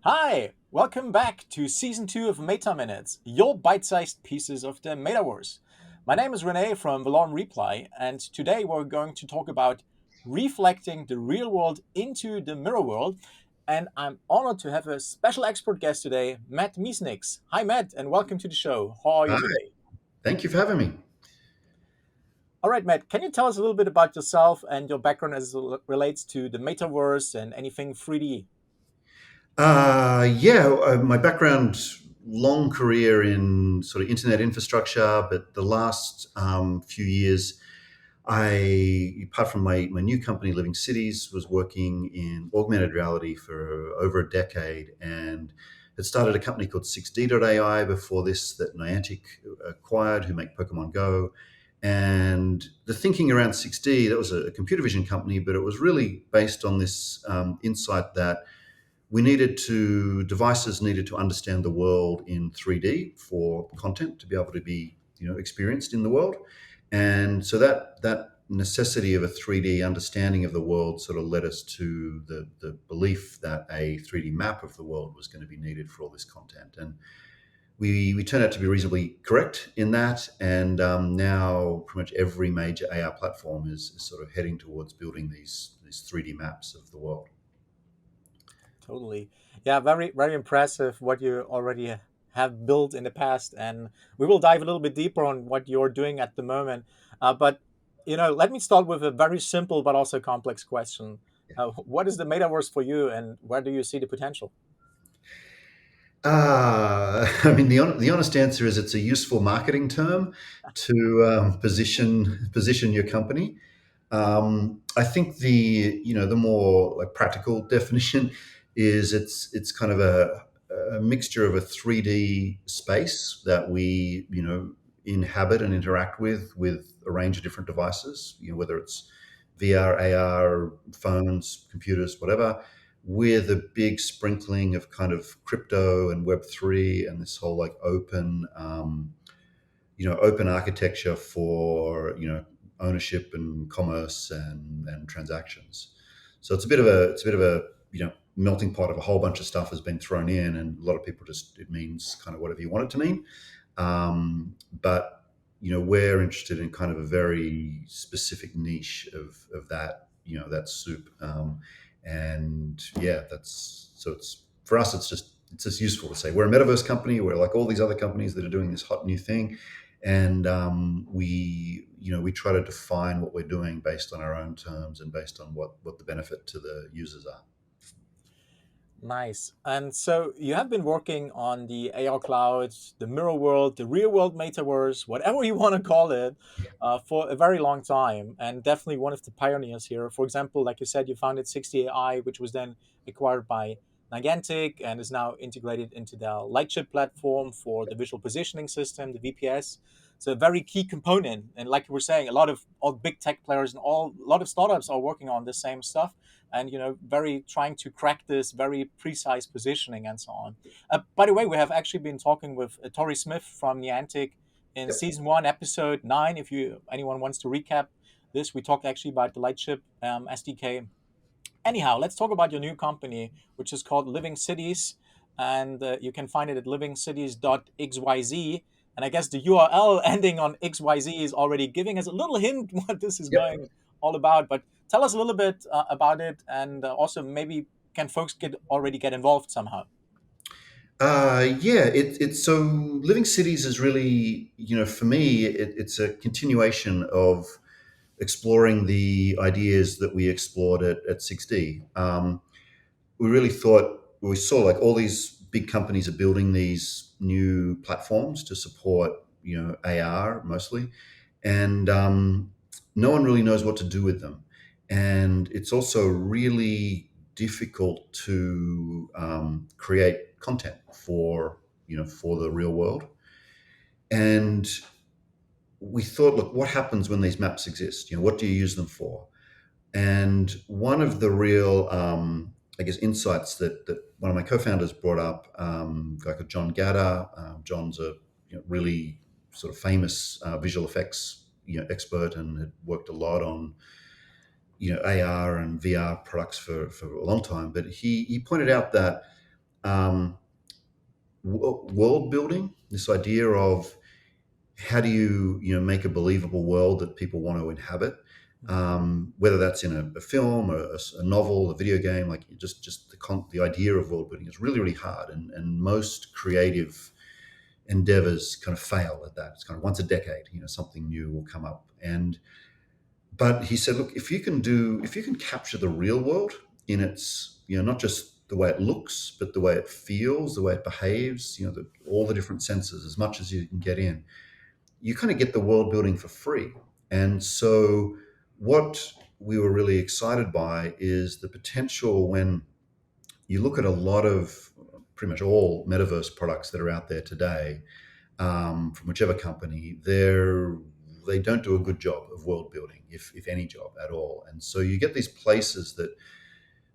Hi, welcome back to season 2 of Meta Minutes, your bite sized pieces of the metaverse. My name is Renee from Valorem Reply, and today we're going to talk about reflecting the real world into the mirror world. And I'm honored to have a special expert guest today, Matt Miesnix. Hi, Matt, and welcome to the show. How are you Hi, today? thank you for having me. All right, Matt, can you tell us a little bit about yourself and your background as it relates to the metaverse and anything 3D? My background, long career in sort of internet infrastructure, but the last few years, apart from my new company, Living Cities, was working in augmented reality for over a decade and had started a company called 6D.ai before this that Niantic acquired, who make Pokemon Go. And the thinking around 6D, that was a computer vision company, but it was really based on this insight that devices needed to understand the world in 3D for content to be able to be experienced in the world. And so that necessity of a 3D understanding of the world sort of led us to the belief that a 3D map of the world was going to be needed for all this content. And we turned out to be reasonably correct in that. And now pretty much every major AR platform is sort of heading towards building these 3D maps of the world. Totally. Yeah, very, very impressive what you already have built in the past. And we will dive a little bit deeper on what you're doing at the moment. But let me start with a very simple but also complex question. What is the metaverse for you and where do you see the potential? I mean, the honest answer is it's a useful marketing term to position your company. I think the more like practical definition is it's kind of a mixture of a 3D space that we inhabit and interact with a range of different devices. Whether it's VR, AR, phones, computers, whatever, with a big sprinkling of kind of crypto and Web3 and this whole like open architecture for ownership and commerce and transactions. So it's a bit of a melting pot of a whole bunch of stuff has been thrown in, and a lot of people just it means kind of whatever you want it to mean. But we're interested in kind of a very specific niche of that soup. And yeah, that's so it's for us. It's just useful to say we're a metaverse company. We're like all these other companies that are doing this hot new thing, and we try to define what we're doing based on our own terms and based on what the benefit to the users are. Nice. And so you have been working on the AR cloud, the mirror world, the real world metaverse, whatever you want to call it, for a very long time, and definitely one of the pioneers here. For example, like you said, you founded 60AI, which was then acquired by Niantic and is now integrated into the Lightship platform for the visual positioning system, the VPS. So a very key component. And like you were saying, a lot of all big tech players and a lot of startups are working on the same stuff and very trying to crack this very precise positioning and so on. By the way, we have actually been talking with Tori Smith from Niantic in Yep. season 1, episode 9. If you anyone wants to recap this, we talked actually about the Lightship SDK. Anyhow, let's talk about your new company, which is called Living Cities, and you can find it at livingcities.xyz. And I guess the URL ending on XYZ is already giving us a little hint what this is Yep. going all about. But tell us a little bit about it, and also maybe can folks get involved somehow? It's so Living Cities is really, for me, it's a continuation of exploring the ideas that we explored at 6D. We really thought, we saw like all these big companies are building these new platforms to support, AR mostly, and no one really knows what to do with them. And it's also really difficult to create content for the real world. And we thought, look, what happens when these maps exist? What do you use them for? And one of the real, I guess, insights that one of my co-founders brought up, a guy called John Gatter. John's a really sort of famous visual effects expert and had worked a lot on AR and VR products for a long time. But he pointed out that um, world building, this idea of how do you make a believable world that people want to inhabit, whether that's in a film, a novel, a video game, like just the idea of world building is really, really hard, and most creative endeavors kind of fail at that. It's kind of once a decade, something new will come up. But he said, look, if you can capture the real world in its, not just the way it looks, but the way it feels, the way it behaves, all the different senses, as much as you can get in, you kind of get the world building for free. And so what we were really excited by is the potential when you look at a lot of pretty much all metaverse products that are out there today, from whichever company, they don't do a good job of world building, if any job at all. And so you get these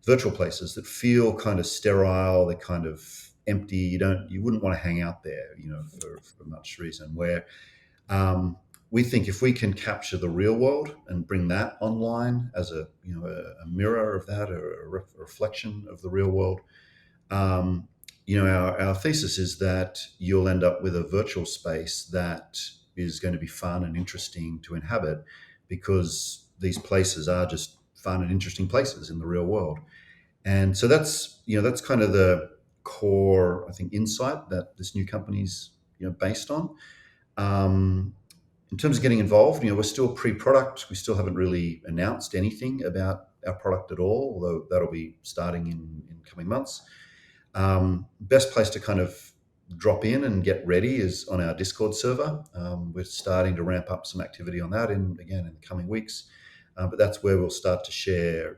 virtual places that feel kind of sterile, they're kind of empty. You wouldn't want to hang out there, for much reason. Where we think if we can capture the real world and bring that online as a mirror of that, or a reflection of the real world, our thesis is that you'll end up with a virtual space that is going to be fun and interesting to inhabit, because these places are just fun and interesting places in the real world. And so that's kind of the core, I think, insight that this new company's based on. In terms of getting involved, we're still pre-product. We still haven't really announced anything about our product at all, although that'll be starting in coming months. Best place to kind of drop in and get ready is on our Discord server. We're starting to ramp up some activity on that in the coming weeks. But that's where we'll start to share,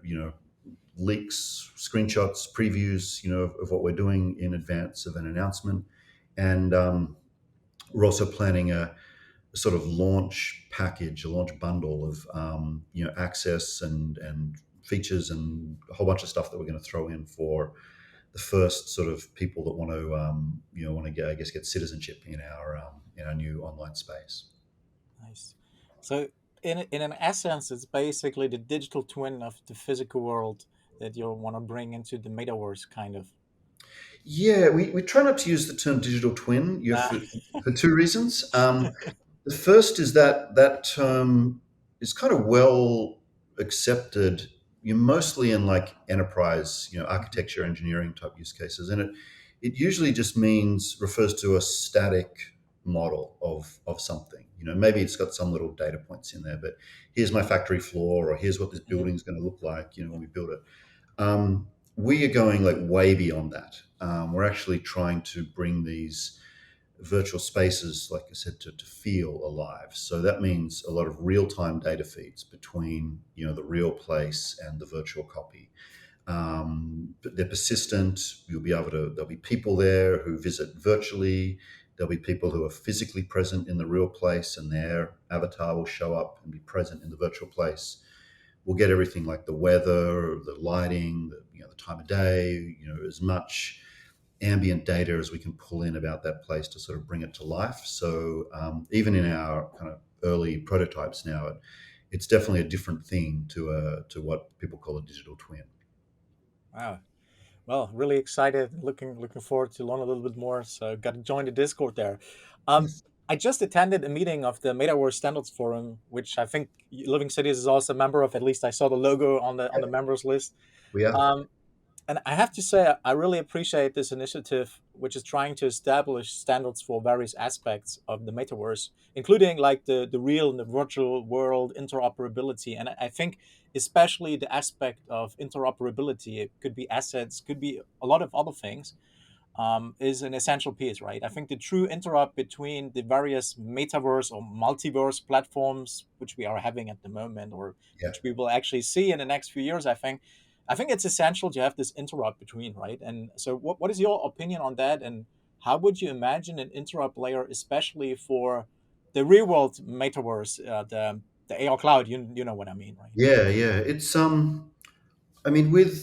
leaks, screenshots, previews, of what we're doing in advance of an announcement. And we're also planning a sort of launch package, a launch bundle of access and features and a whole bunch of stuff that we're going to throw in for the first sort of people that want to get citizenship in our new online space. Nice. So, in an essence, it's basically the digital twin of the physical world that you want to bring into the metaverse, kind of. Yeah, we try not to use the term digital twin, Ah, for two reasons. The first is that term is kind of well accepted. You're mostly in like enterprise, architecture, engineering type use cases, and it usually just refers to a static model of something. Maybe it's got some little data points in there, but here's my factory floor, or here's what this mhm. building is going to look like, when we build it. We are going like way beyond that. We're actually trying to bring these virtual spaces, like I said, to feel alive. So that means a lot of real-time data feeds between the real place and the virtual copy. But they're persistent. There'll be people there who visit virtually. There'll be people who are physically present in the real place, and their avatar will show up and be present in the virtual place. We'll get everything like the weather, the lighting, the time of day, as much ambient data as we can pull in about that place to sort of bring it to life. So even in our kind of early prototypes now, it's definitely a different thing to what people call a digital twin. Wow. Well, really excited. Looking forward to learn a little bit more. So, got to join the Discord there. Um, Yes, I just attended a meeting of the Metaverse Standards Forum, which I think Living Cities is also a member of. At least I saw the logo on the members list. we are. Um, and I have to say, I really appreciate this initiative, which is trying to establish standards for various aspects of the metaverse, including like the real and the virtual world interoperability. And I think especially the aspect of interoperability, it could be assets, could be a lot of other things, is an essential piece, right? I think the true interop between the various metaverse or multiverse platforms, which we are having at the moment, or Yeah. which we will actually see in the next few years, I think it's essential to have this interop between, right? And so, what is your opinion on that? And how would you imagine an interop layer, especially for the real world metaverse, the AR cloud? You know what I mean, right? Yeah, yeah. It's I mean, with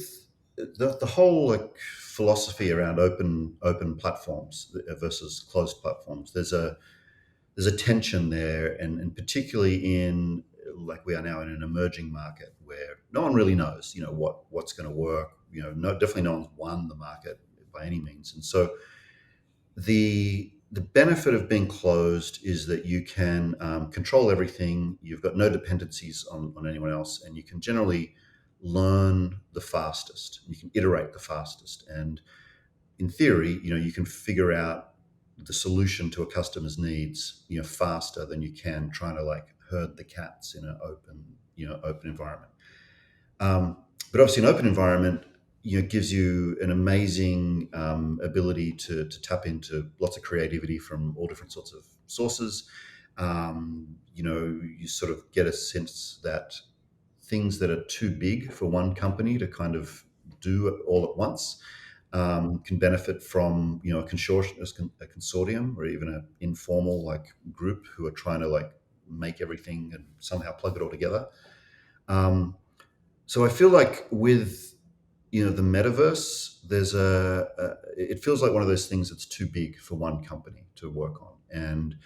the whole like philosophy around open platforms versus closed platforms, there's a tension there, and particularly in, like, we are now in an emerging market where no one really knows, what's going to work. No, definitely no one's won the market by any means. And so the benefit of being closed is that you can control everything. You've got no dependencies on anyone else, and you can generally learn the fastest. You can iterate the fastest, and in theory, you can figure out the solution to a customer's needs, faster than you can trying to like herd the cats in an open environment. But obviously, an open environment, gives you an amazing ability to tap into lots of creativity from all different sorts of sources. You sort of get a sense that things that are too big for one company to kind of do all at once can benefit from a consortium or even an informal like group who are trying to like make everything and somehow plug it all together. So I feel like with the metaverse, it feels like one of those things that's too big for one company to work on, and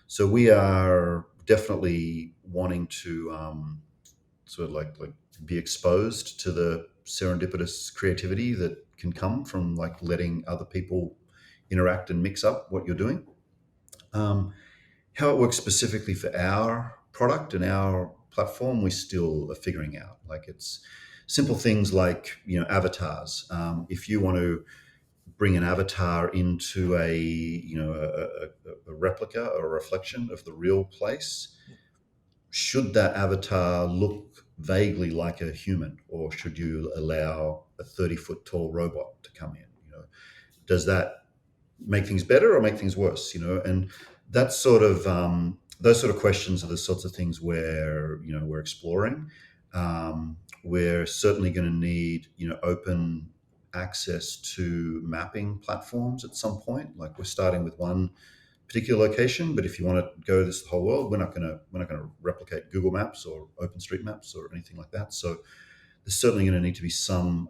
so we are definitely wanting to sort of like be exposed to the serendipitous creativity that can come from like letting other people interact and mix up what you're doing. Um, how it works specifically for our product and our platform, we still are figuring out. Like it's simple things like avatars. If you want to bring an avatar into a replica or a reflection of the real place, should that avatar look vaguely like a human, or should you allow a 30-foot tall robot to come in? Does that make things better or make things worse? And that's sort of those sort of questions are the sorts of things where we're exploring. We're certainly going to need open access to mapping platforms at some point. Like we're starting with one particular location, but if you want to go this the whole world, we're not going to replicate Google Maps or OpenStreetMaps or anything like that. So there's certainly going to need to be some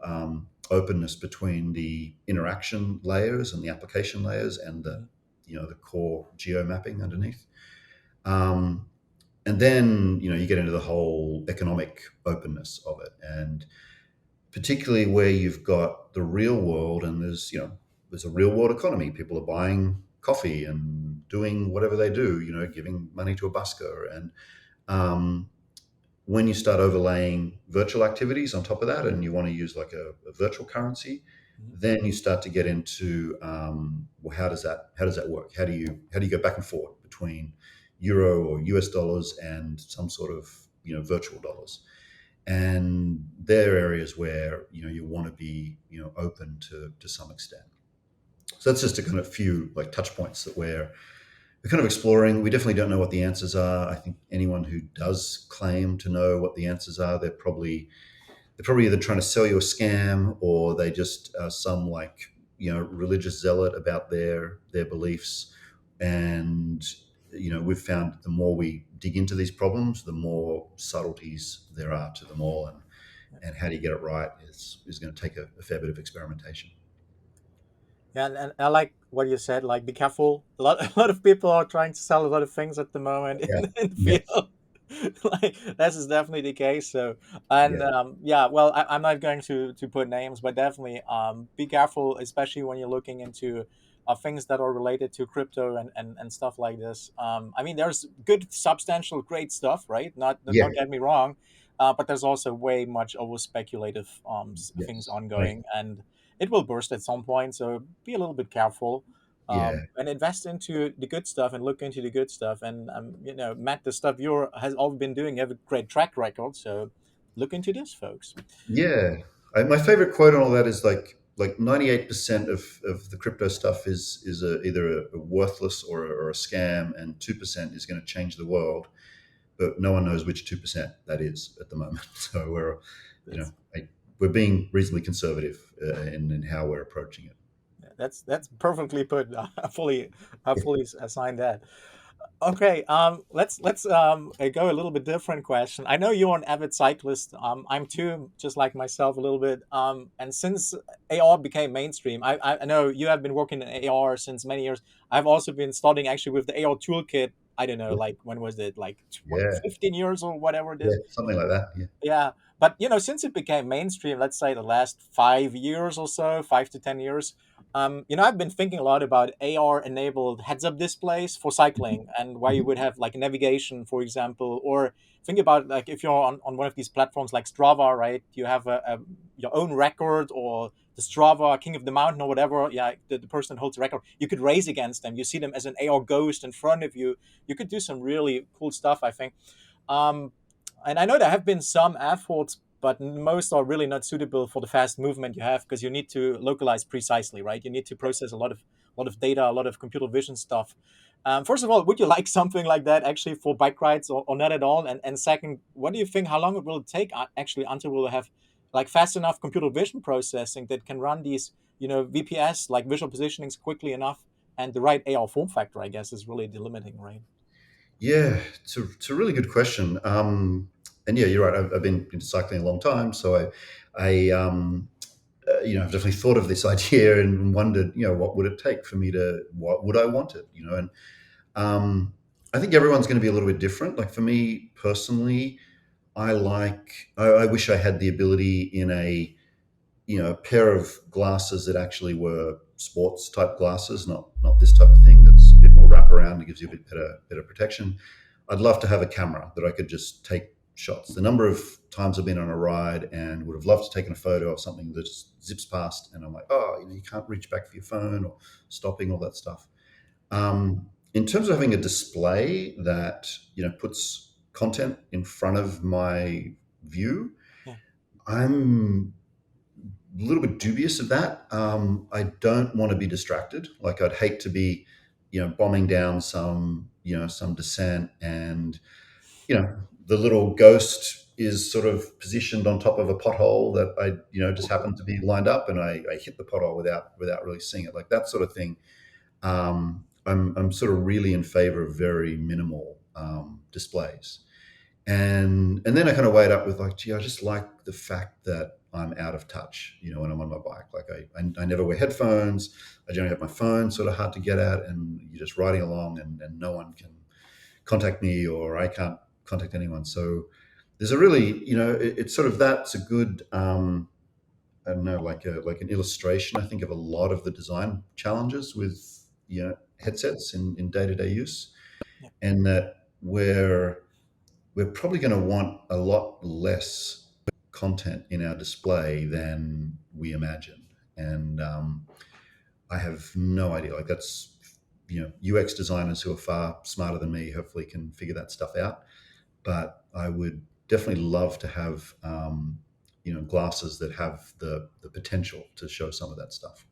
openness between the interaction layers and the application layers and the core geo mapping underneath. And then you get into the whole economic openness of it, and particularly where you've got the real world and there's a real world economy. People are buying coffee and doing whatever they do, giving money to a busker. And when you start overlaying virtual activities on top of that, and you want to use like a virtual currency, then you start to get into well, how does that work? How do you go back and forth between euro or US dollars and some sort of virtual dollars? And there are areas where you want to be open to some extent. So that's just a kind of few like touch points that we're kind of exploring. We definitely don't know what the answers are. I think anyone who does claim to know what the answers are, they're probably either trying to sell you a scam, or they just are some like religious zealot about their beliefs. And we've found the more we dig into these problems, the more subtleties there are to them all, and how do you get it right is going to take a fair bit of experimentation. Yeah, and I like what you said. Like, be careful. A lot of people are trying to sell a lot of things at the moment Yeah. in the Yes. field. Like, this is definitely the case. So, and Yeah. yeah, well, I'm not going to put names, but definitely be careful, especially when you're looking into things that are related to crypto and stuff like this. I mean, there's good, substantial, great stuff, right? Not Yeah. don't get me wrong, but there's also way much over speculative things Yes. ongoing, and it will burst at some point. So be a little bit careful. Yeah. And invest into the good stuff and look into the good stuff. And Matt, the stuff you has all been doing, you have a great track record. So look into this, folks. Yeah. My favorite quote on all that is like 98% of the crypto stuff is either a worthless or a scam, and 2% is going to change the world. But no one knows which 2% that is at the moment. So you know, That's we're being reasonably conservative in how we're approaching it. that's perfectly put. I fully assign that. Okay, let's go a little bit different question. I know you're an avid cyclist. I'm too, just like myself, a little bit. And since AR became mainstream, I know you have been working in AR since many years. I've also been studying actually with the AR toolkit. I don't know, like when was it? Like Yeah, 15 years or whatever it yeah, is. something like that. Yeah, Yeah. But since it became mainstream, let's say the last 5 years or so, 5 to 10 years, I've been thinking a lot about AR-enabled heads-up displays for cycling, and where you Mhm. would have like navigation, for example, or think about like if you're on one of these platforms like Strava, right? You have your own record, or the Strava King of the Mountain or whatever. Yeah, the person holds the record. You could race against them. You see them as an AR ghost in front of you. You could do some really cool stuff, I think. Um, and I know there have been some efforts, but most are really not suitable for the fast movement you have, because you need to localize precisely, right? You need to process a lot of data, a lot of computer vision stuff. First of all, would you like something like that actually for bike rides, or not at all? And second, what do you think? How long it will take actually until we'll have like fast enough computer vision processing that can run these, VPS, like visual positionings, quickly enough, and the right AR form factor, I guess, is really the limiting, right? Yeah, it's a really good question. And yeah, you're right. I've been cycling a long time, so I've definitely thought of this idea and wondered, what would it take for me to, what would I want it, and um, I think everyone's going to be a little bit different. Like for me personally, I wish I had the ability in a pair of glasses that actually were sports type glasses, not this type of thing that's a bit more wraparound and gives you a bit better protection. I'd love to have a camera that I could just take shots. The number of times I've been on a ride and would have loved to take a photo of something that just zips past, and I'm like, oh, you can't reach back for your phone or stopping, all that stuff. In terms of having a display that puts content in front of my view, Yeah. I'm a little bit dubious of that. I don't want to be distracted. Like I'd hate to be, bombing down some descent, and the little ghost is sort of positioned on top of a pothole that I just happen to be lined up, and I hit the pothole without really seeing it. Like that sort of thing. I'm sort of really in favor of very minimal displays. And then I kind of weighed up with like, gee, I just like the fact that I'm out of touch, when I'm on my bike. Like I never wear headphones. I generally have my phone sort of hard to get at, and you're just riding along, and no one can contact me, or I can't contact anyone. So there's a really, it's sort of, that's a good, I don't know, like an illustration, I think, of a lot of the design challenges with headsets in day to day use, Yeah. and that we're probably going to want a lot less content in our display than we imagine. And I have no idea. Like that's, UX designers who are far smarter than me hopefully can figure that stuff out. But I would definitely love to have, glasses that have the potential to show some of that stuff.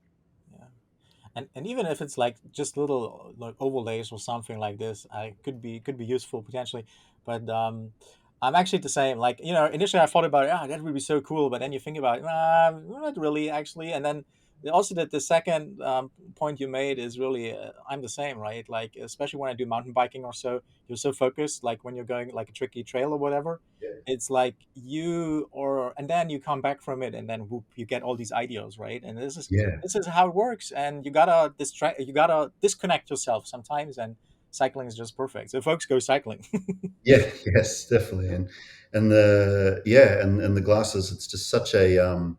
Yeah. And even if it's like just little like overlays or something like this, I could be useful potentially. But I'm actually the same. Like, initially I thought about, that would be so cool, but then you think about, not really actually. And then also the second point you made is really, I'm the same, right? Like, especially when I do mountain biking or so, you're so focused. Like when you're going like a tricky trail or whatever, it's like and then you come back from it, and then whoop, you get all these ideas, right? And this is Yeah. this is how it works, and you gotta disconnect yourself sometimes, and cycling is just perfect. So folks, go cycling. Yeah. Yes, definitely. And the glasses, it's just such a,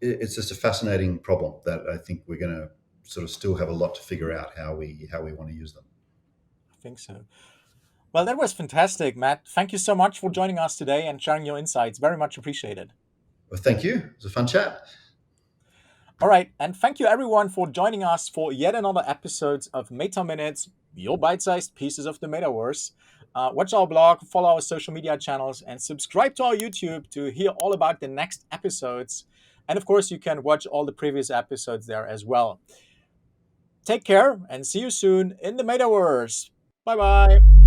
it's just a fascinating problem that I think we're going to sort of still have a lot to figure out how we want to use them. I think so. Well, that was fantastic, Matt. Thank you so much for joining us today and sharing your insights. Very much appreciated. Well, thank you. It was a fun chat. All right, and thank you everyone for joining us for yet another episode of Meta Minutes, your bite-sized pieces of the metaverse. Watch our blog, follow our social media channels, and subscribe to our YouTube to hear all about the next episodes. And of course, you can watch all the previous episodes there as well. Take care and see you soon in the metaverse. Bye bye.